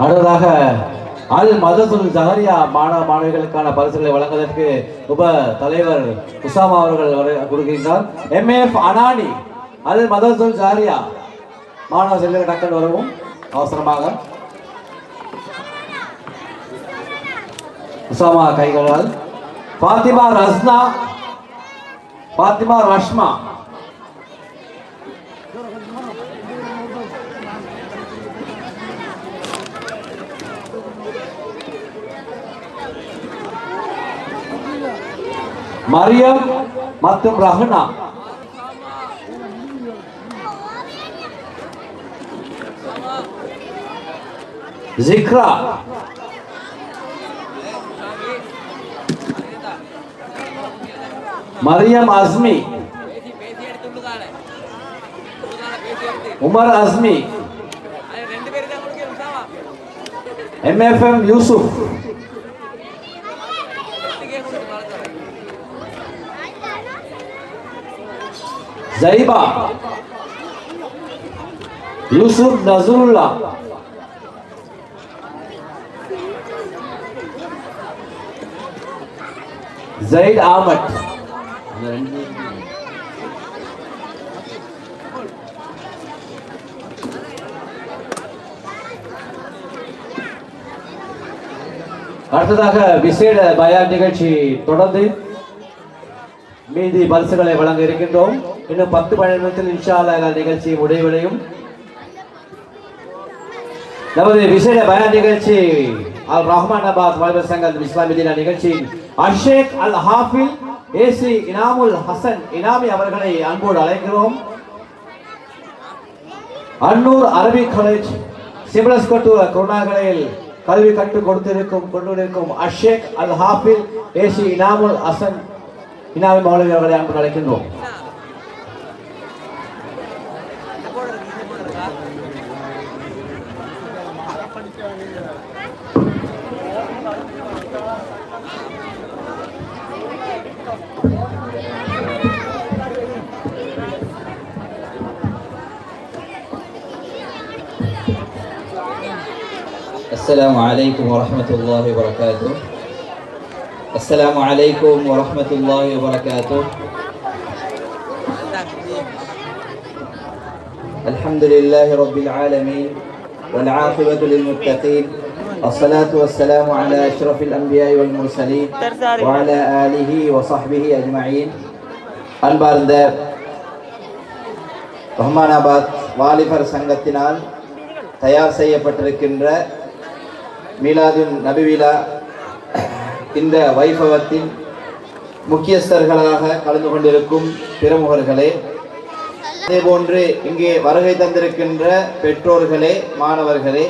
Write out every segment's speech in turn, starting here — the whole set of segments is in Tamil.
அடுத்ததாக அல் மதசுல் ஜஹரியா மாணவ மாணவிகளுக்கான பரிசுகளை வழங்குவதற்கு உப தலைவர் உசாமா அவர்கள் கொடுக்கின்றார். MF அனானி அல் மதசுல் ஜஹரியா மாணவ செல்வர்கள் டக்கன் வரவும் அவசரமாக. உசாமா கைகளால். பாத்திமா ரஸ்னா, பாத்திமா ரஷ்மா, மரியம் மற்றும் ரஹ்னா, ஜிக்ரா, மரியம் அஸ்மி, உமர் அஸ்மி, MFM யூசுப், ஜைபா, யூசுப் நசருல்லா, ஜைட் ஆமட், அடுத்ததாக விசேட பயான் நிகழ்ச்சி தொடர்ந்து மீதி பரிசுகளை வழங்க இருக்கின்றோம். இன்னும் 10-12 நிமிடத்தில் இன்ஷா அல்லாஹ் நிகழ்ச்சி முடிவடையும். நமது விசேட பயான் நிகழ்ச்சி அல் ரஹ்மானாபாத் வாலிபர் சங்கம் இஸ்லாமிய தீன நிகழ்ச்சியின் அஷேக் அல் ஹாஃபில் ஏசி இனாமுல் ஹசன் இனாமி அவர்களை அன்போடு அழைக்கிறோம். அன்னூர் அரபிக் காலேஜ் சிம்லஸ்கோட்டூர் குருநாகலையில் கல்வி கற்றுக் கொண்டிருக்கும் அஷேக் அல் ஹாஃபில் ஏசி இனாமுல் ஹசன் இனாமி மௌலவி அவர்களை அன்போடு அழைக்கின்றோம். السلام عليكم ورحمة الله وبركاته. السلام عليكم ورحمة الله وبركاته. الحمد لله رب العالمين والعاقبة للمتقين. الصلاة والسلام على أشرف الأنبياء والمرسلين وعلى آله وصحبه أجمعين. அன்பார்ந்த ரஹ்மானாபாத் வாலிபர் சங்கத்தினால் தயார் செய்யப்பட்டிருக்கின்ற மீலாதுன் நபி விழா இந்த வைபவத்தின் முக்கியஸ்தர்களாக கலந்து கொண்டிருக்கும் பிரமுகர்களே, அதேபோன்று இங்கே வருகை தந்திருக்கின்ற பெற்றோர்களே, மாணவர்களே,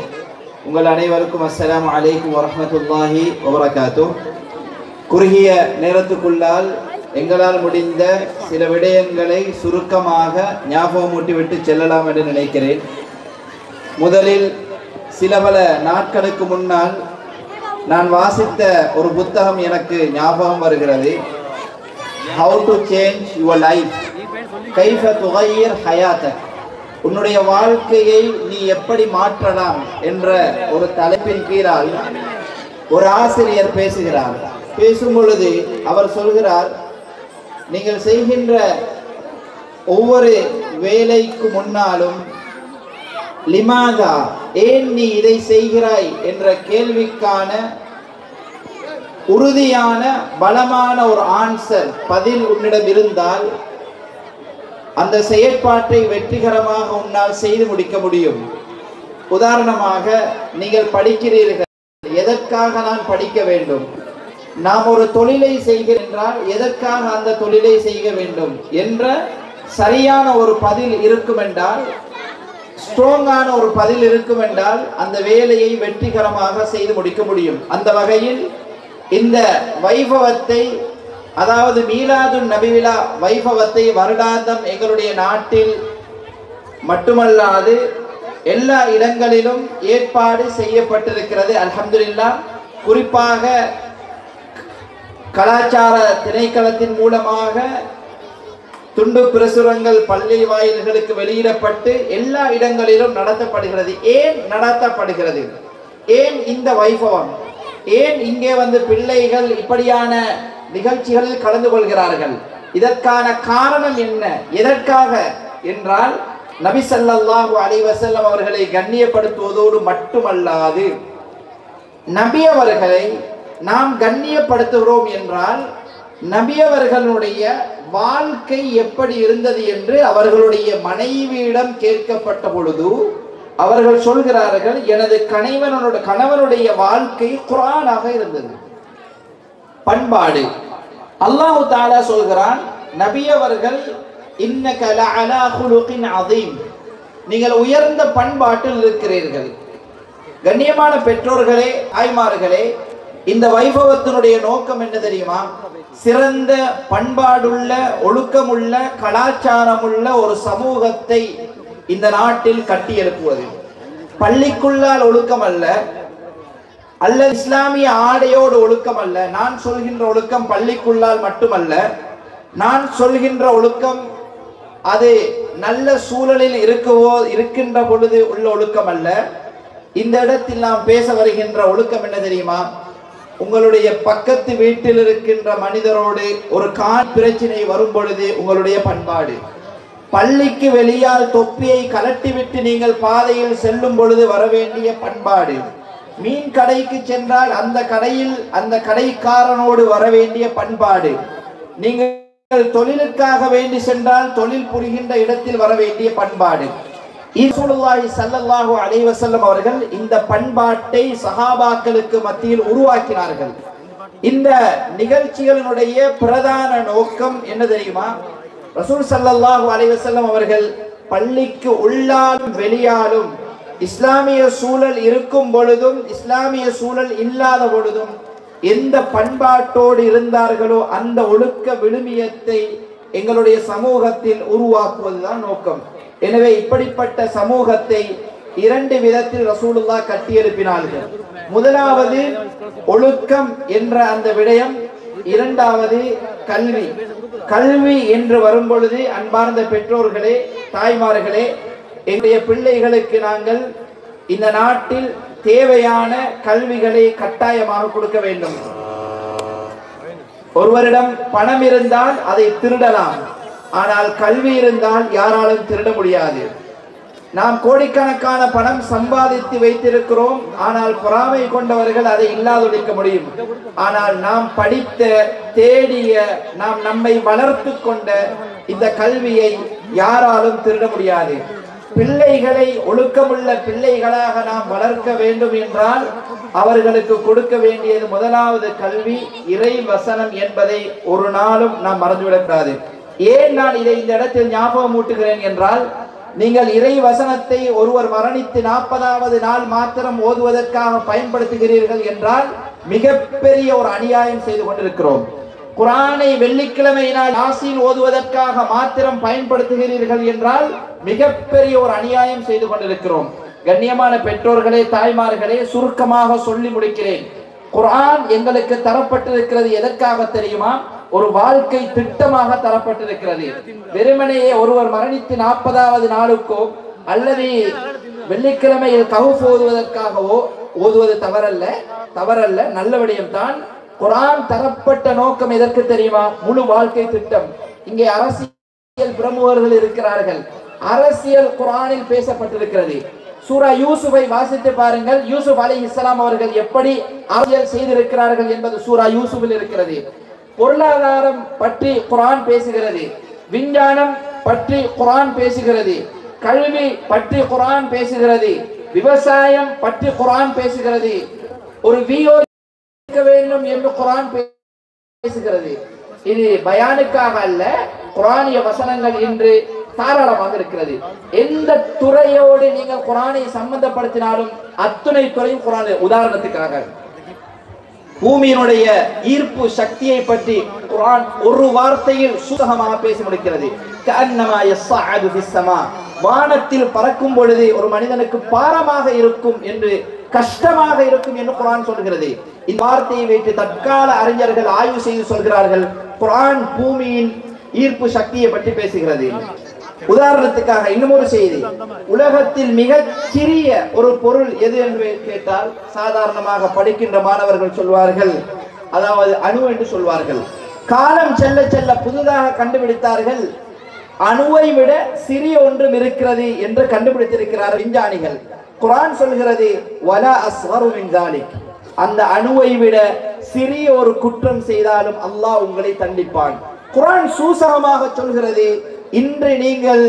உங்கள் அனைவருக்கும் அஸ்ஸலாமு அலைக்கும் வரஹ்மத்துல்லாஹி வபரகாத்துஹ். குறுகிய நேரத்துக்குள்ளால் எங்களால் முடிந்த சில விடயங்களை சுருக்கமாக ஞாபகமூட்டிவிட்டு செல்லலாம் என்று நினைக்கிறேன். முதலில் சில பல நாட்களுக்கு முன்னால் நான் வாசித்த ஒரு புத்தகம் எனக்கு ஞாபகம் வருகிறது. How to change your life, கைஃப துகையிர் ஹயாத்தக், உன்னுடைய வாழ்க்கையை நீ எப்படி மாற்றலாம் என்ற ஒரு தலைப்பின் கீழால் ஒரு ஆசிரியர் பேசுகிறார். பேசும் பொழுது அவர் சொல்கிறார், நீங்கள் செய்கின்ற ஒவ்வொரு வேலைக்கு முன்னாலும் லிமாதா, ஏன் நீ இதை செய்கிறாய் என்ற கேள்விக்கான உறுதியான பலமான ஒரு ஆன்சர், பதில் உன்னிடம் இருந்தால் அந்த செயற்பாட்டை வெற்றிகரமாக உன்னால் செய்து முடிக்க முடியும். உதாரணமாக, நீங்கள் படிக்கிறீர்கள், எதற்காக நான் படிக்க வேண்டும்? நாம் ஒரு தொழிலை செய்கின்றால் எதற்காக அந்த தொழிலை செய்ய வேண்டும் என்ற சரியான ஒரு பதில் இருக்கும் என்றால், ஸ்ட்ராங்கான ஒரு பதில் இருக்கும் என்றால் அந்த வேலையை வெற்றிகரமாக செய்து முடிக்க முடியும். அந்த வகையில் இந்த வைபவத்தை, அதாவது மீலாதுன் நபி விழா வைபவத்தை வருடாந்தம் எங்களுடைய நாட்டில் மட்டுமல்லாது எல்லா இடங்களிலும் ஏற்பாடு செய்யப்பட்டிருக்கிறது. அல்ஹம்துலில்லாஹ். குறிப்பாக கலாச்சார திணைக்களத்தின் மூலமாக துண்டு பிரசுரங்கள் பள்ளி வாயில்களுக்கு வெளியிடப்பட்டு எல்லா இடங்களிலும் நடத்தப்படுகிறது. ஏன் நடத்தப்படுகிறது? ஏன் இந்த வைபவம்? ஏன் இங்கே வந்து பிள்ளைகள் இப்படியான நிகழ்ச்சிகளில் கலந்து கொள்கிறார்கள்? இதற்கான காரணம் என்ன? எதற்காக என்றால், நபி ஸல்லல்லாஹு அலைஹி வஸல்லம் அவர்களை கண்ணியப்படுத்துவதோடு மட்டுமல்லாது, நபி அவர்களை நாம் கண்ணியப்படுத்துகிறோம் என்றால் நபி அவர்களுடைய வாழ்க்கை எப்படி இருந்தது என்று அவர்களுடைய மனைவியிடம் கேட்கப்பட்ட பொழுது அவர்கள் சொல்கிறார்கள், எனது கணவனுடைய வாழ்க்கை குர்ஆனாக இருந்தது, பண்பாடு. அல்லாஹ் தஆலா சொல்கிறான், நபி அவர்கள் இன்னக லஅலா குலுகின் அதீம், நீங்கள் உயர்ந்த பண்பாட்டில் இருக்கிறீர்கள். கண்ணியமான பெற்றோர்களே, தாய்மார்களே, இந்த வைபவத்தினுடைய நோக்கம் என்ன தெரியுமா? சிறந்த பண்பாடுள்ள, ஒழுக்கமுள்ள, கலாச்சாரமுள்ள ஒரு சமூகத்தை இந்த நாட்டில் கட்டி எழுப்புவது. பள்ளிக்குள்ளால் ஒழுக்கம் அல்ல, அல்லது இஸ்லாமிய ஆடையோடு ஒழுக்கம் அல்ல. நான் சொல்கின்ற ஒழுக்கம் பள்ளிக்குள்ளால் மட்டுமல்ல. நான் சொல்கின்ற ஒழுக்கம் அது நல்ல சூழலில் இருக்கின்ற பொழுது உள்ள ஒழுக்கம் அல்ல. இந்த இடத்தில் நாம் பேச வருகின்ற ஒழுக்கம் என்ன தெரியுமா? உங்களுடைய பக்கத்து வீட்டில் இருக்கின்ற மனிதரோடு ஒரு பிரச்சனை வரும் பொழுது உங்களுடைய பண்பாடு. பள்ளிக்கு வெளியால் தொப்பியை கலட்டிவிட்டு நீங்கள் பாதையில் செல்லும் பொழுது வரவேண்டிய பண்பாடு. மீன் கடைக்கு சென்றால் அந்த கடைக்காரனோடு வரவேண்டிய பண்பாடு. நீங்கள் தொழிலுக்காக வேண்டி சென்றால் தொழில் புரிகின்ற இடத்தில் வரவேண்டிய பண்பாடு. ரசூலுல்லாஹி ஸல்லல்லாஹு அலைஹி வஸல்லம் அவர்கள் இந்த பண்பாட்டை சஹாபாக்களுக்கு மத்தியில் உருவாக்கினார்கள். இந்த நிகழ்ச்சிகளினுடைய பிரதான நோக்கம் என்ன தெரியுமா? ரசூல் ஸல்லல்லாஹு அலைஹி வஸல்லம் அவர்கள் பள்ளிக்கு உள்ளாலும் வெளியாலும், இஸ்லாமிய சூழல் இருக்கும் பொழுதும் இஸ்லாமிய சூழல் இல்லாத பொழுதும் எந்த பண்பாட்டோடு இருந்தார்களோ அந்த ஒழுக்க விழுமியத்தை எங்களுடைய சமூகத்தில் உருவாக்குவதுதான் நோக்கம். எனவே இப்படிப்பட்ட சமூகத்தை இரண்டு விதத்தில் ரசூலுல்லாஹ் கட்டி எழுப்பினார்கள். முதலாவது ஒழுக்கம் என்ற அந்த விடயம், இரண்டாவது கல்வி. கல்வி என்று வரும் பொழுது அன்பார்ந்த பெற்றோர்களே, தாய்மார்களே, எங்களுடைய பிள்ளைகளுக்கு நாங்கள் இந்த நாட்டில் தேவையான கல்விகளை கட்டாயமாக கொடுக்க வேண்டும். ஒருவரிடம் பணம் இருந்தால் அதை திருடலாம், ஆனால் கல்வி இருந்தால் யாராலும் திருட முடியாது. நாம் கோடிக்கணக்கான பணம் சம்பாதித்து வைத்திருக்கிறோம், ஆனால் பொறாமை கொண்டவர்கள் அதை இல்லாதொழிக்க முடியும். ஆனால் நாம் படித்த, தேடிய, நாம் நம்மை வளர்த்து கொண்ட இந்த கல்வியை யாராலும் திருட முடியாது. பிள்ளைகளை ஒழுக்கமுள்ள பிள்ளைகளாக நாம் வளர்க்க வேண்டும் என்றால் அவர்களுக்கு கொடுக்க வேண்டியது முதலாவது கல்வி, இறை வசனம் என்பதை ஒரு நாளும் நாம் மறந்துவிடக்கூடாது. ஏன் நான் இதை இந்த இடத்தில் ஞாபகம் ஊட்டுகிறேன் என்றால், நீங்கள் இறை வசனத்தை ஒருவர் மரணித்து 40வது நாள் மாத்திரம் ஓதுவதற்காக பயன்படுத்துகிறீர்கள் என்றால் மிகப்பெரிய ஒரு அநியாயம் செய்து கொண்டிருக்கிறோம். குர்ஆனை வெள்ளிக்கிழமை நாள் யாசீன் ஓதுவதற்காக மாத்திரம் பயன்படுத்துகிறீர்கள் என்றால் மிகப்பெரிய ஒரு அநியாயம் செய்து கொண்டிருக்கிறோம். கண்ணியமான பெற்றோர்களே, தாய்மார்களே, சுருக்கமாக சொல்லி முடிக்கிறேன். குர்ஆன் எங்களுக்கு தரப்பட்டிருக்கிறது எதற்காக தெரியுமா? ஒரு வாழ்க்கை திட்டமாக தரப்பட்டிருக்கிறது. வெறுமனையே ஒருவர் மரணித்து 40வது நாளுக்கோ அல்லது வெள்ளிக்கிழமையில் கஹ்ஃப் ஓதுவதற்காகவோ ஓதுவது தவறல்ல, நல்ல விடயம்தான். குர்ஆன் தரப்பட்ட நோக்கம் எதற்கு தெரியுமா? முழு வாழ்க்கை திட்டம். இங்கே அரசியல் பிரமுகர்கள் இருக்கிறார்கள். அரசியல் குர்ஆனில் பேசப்பட்டிருக்கிறது. சூரா யூசுஃபை வாசித்து பாருங்கள். யூசுப் அலைஹிஸ்ஸலாம் அவர்கள் எப்படி அரசியல் செய்திருக்கிறார்கள் என்பது சூரா யூசுஃபில் இருக்கிறது. பொருளாதாரம் பற்றி குர்ஆன் பேசுகிறது, விஞ்ஞானம் பற்றி குர்ஆன் பேசுகிறது, கல்வி பற்றி குர்ஆன் பேசுகிறது, விவசாயம் பற்றி குர்ஆன் பேசுகிறது, ஒரு விஓ வேண்டும் என்று குர்ஆன் பேசுகிறது. இது பயானுக்காக அல்ல, குர்ஆனிய வசனங்கள் இன்று தாராளமாக இருக்கிறது. எந்த துறையோடு நீங்கள் குர்ஆனை சம்பந்தப்படுத்தினாலும் அத்துணை துறையும் குர்ஆன். உதாரணத்துக்காக பூமியினுடைய ஈர்ப்பு சக்தியை பற்றி குர்ஆன் ஒரு வார்த்தையில் சுத்தமாக பேசி முடிக்கிறது. கஅன்னமா யஸ்ஸஅது ஃபிஸ்ஸமா, வானத்தில் பறக்கும் பொழுது ஒரு மனிதனுக்கு பாரமாக இருக்கும் என்று, கஷ்டமாக இருக்கும் என்று குர்ஆன் சொல்கிறது. இந்த வார்த்தையை வைத்து தற்கால அறிஞர்கள் ஆய்வு செய்து சொல்கிறார்கள், குர்ஆன் பூமியின் ஈர்ப்பு சக்தியை பற்றி பேசுகிறது. உதாரணத்துக்காக இன்னும் ஒரு செய்தி, உலகத்தில் மிக சிறிய ஒரு பொருள் எது என்று கேட்டால் சாதாரணமாக படிக்கின்ற மாணவர்கள் சொல்வார்கள், அதாவது அணு என்று சொல்வார்கள். காலம் செல்ல செல்ல புதிதாக கண்டுபிடித்தார்கள், அணுவை விட சிறிய ஒன்றும் இருக்கிறது என்று கண்டுபிடித்திருக்கிறார் விஞ்ஞானிகள். குர்ஆன் சொல்கிறது வலா அஸ்கரு மின் ஸாலிக், அந்த அணுவை விட சிறிய ஒரு குற்றம் செய்தாலும் அல்லாஹ் உங்களை தண்டிப்பான். குர்ஆன் சூசகமாக சொல்கிறது, இன்று நீங்கள்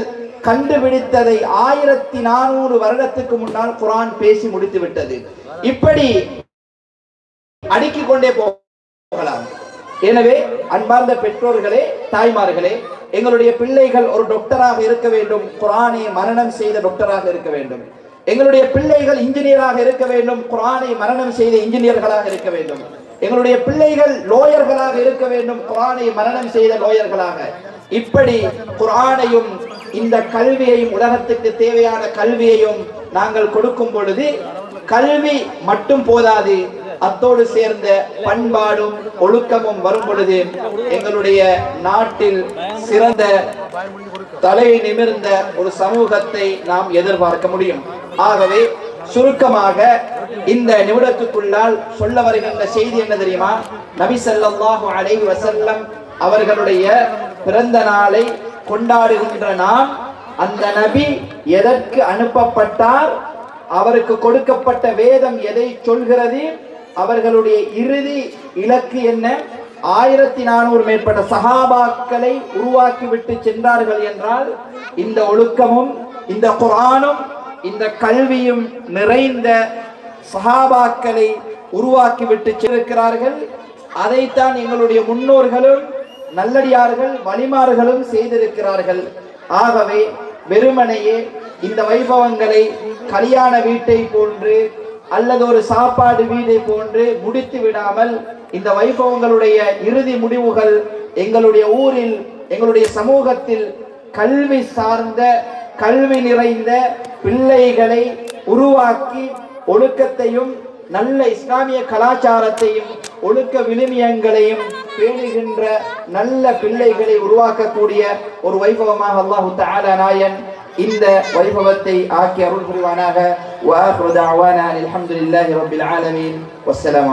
கண்டுபிடித்ததை 1400 வருடத்துக்கு முன்னால் குர்ஆன் பேசி முடித்து விட்டது. இப்படி அடுக்கிக் கொண்டே போகலாம். எனவே அன்பார்ந்த பெற்றோர்களே, தாய்மார்களே, எங்களுடைய பிள்ளைகள் ஒரு டாக்டராக இருக்க வேண்டும், குர்ஆனை மரணம் செய்த டாக்டராக இருக்க வேண்டும். எங்களுடைய பிள்ளைகள் இன்ஜினியராக இருக்க வேண்டும், குர்ஆனை மரணம் செய்த இன்ஜினியர்களாக இருக்க வேண்டும். எங்களுடைய பிள்ளைகள் லோயர்களாக இருக்க வேண்டும், குர்ஆனை மரணம் செய்த லோயர்களாக. இப்படி குர்ஆனையும் இந்த கல்வியையும், உலகத்துக்கு தேவையான கல்வியையும் நாங்கள் கொடுக்கும் பொழுது கல்வி மட்டும் போதாது, அத்தோடு சேர்ந்த பண்பாடும் ஒழுக்கமும் வரும் பொழுது எங்களுடைய நாட்டில் சிறந்த தலை நிமிர்ந்த ஒரு சமூகத்தை நாம் எதிர்பார்க்க முடியும். ஆகவே சுருக்கமாக இந்த நிமிடத்துக்குள்ளால் சொல்ல வருகின்ற செய்தி என்ன தெரியுமா? நபி ஸல்லல்லாஹு அலைஹி வஸல்லம் அவர்களுடைய பிறந்த நாளை கொண்டாடுகின்ற நாம், அந்த நபி எதற்கு அனுப்பப்பட்டார், அவருக்கு கொடுக்கப்பட்ட வேதம் எதை சொல்கிறது, அவர்களுடைய இறுதி இலக்கு என்ன, 1400 மேற்பட்ட சஹாபாக்களை உருவாக்கி விட்டு சென்றார்கள் என்றால் இந்த ஒழுக்கமும் இந்த குர்ஆனும் இந்த கல்வியும் நிறைந்த சஹாபாக்களை உருவாக்கி விட்டு சென்றிருக்கிறார்கள். அதைத்தான் எங்களுடைய முன்னோர்களும் நல்லடியார்கள் வலிமார்களும் செய்திருக்கிறார்கள். ஆகவே வெறுமனையே இந்த வைபவங்களை கல்யாண வீட்டை போன்று அல்லது ஒரு சாப்பாடு வீடை போன்று முடித்து விடாமல், இந்த வைபவங்களுடைய இறுதி முடிவுகள் எங்களுடைய ஊரில், எங்களுடைய சமூகத்தில் கல்வி சார்ந்த, கல்வி நிறைந்த பிள்ளைகளை உருவாக்கி ஒழுக்கத்தையும் நல்ல இஸ்லாமிய கலாச்சாரத்தையும் ஒழுக்க விழுமியங்களையும் பேணுகின்ற நல்ல பிள்ளைகளை உருவாக்கக்கூடிய ஒரு வைபவமாக அல்லாஹு தஆலா நாயன் இந்த வைபவத்தை ஆக்கி அருள் புரிவானாக. வ ஆகிரு தஅவானா அல்ஹம்துலில்லாஹி ரப்பில் ஆலமீன். வஸ்ஸலாம்.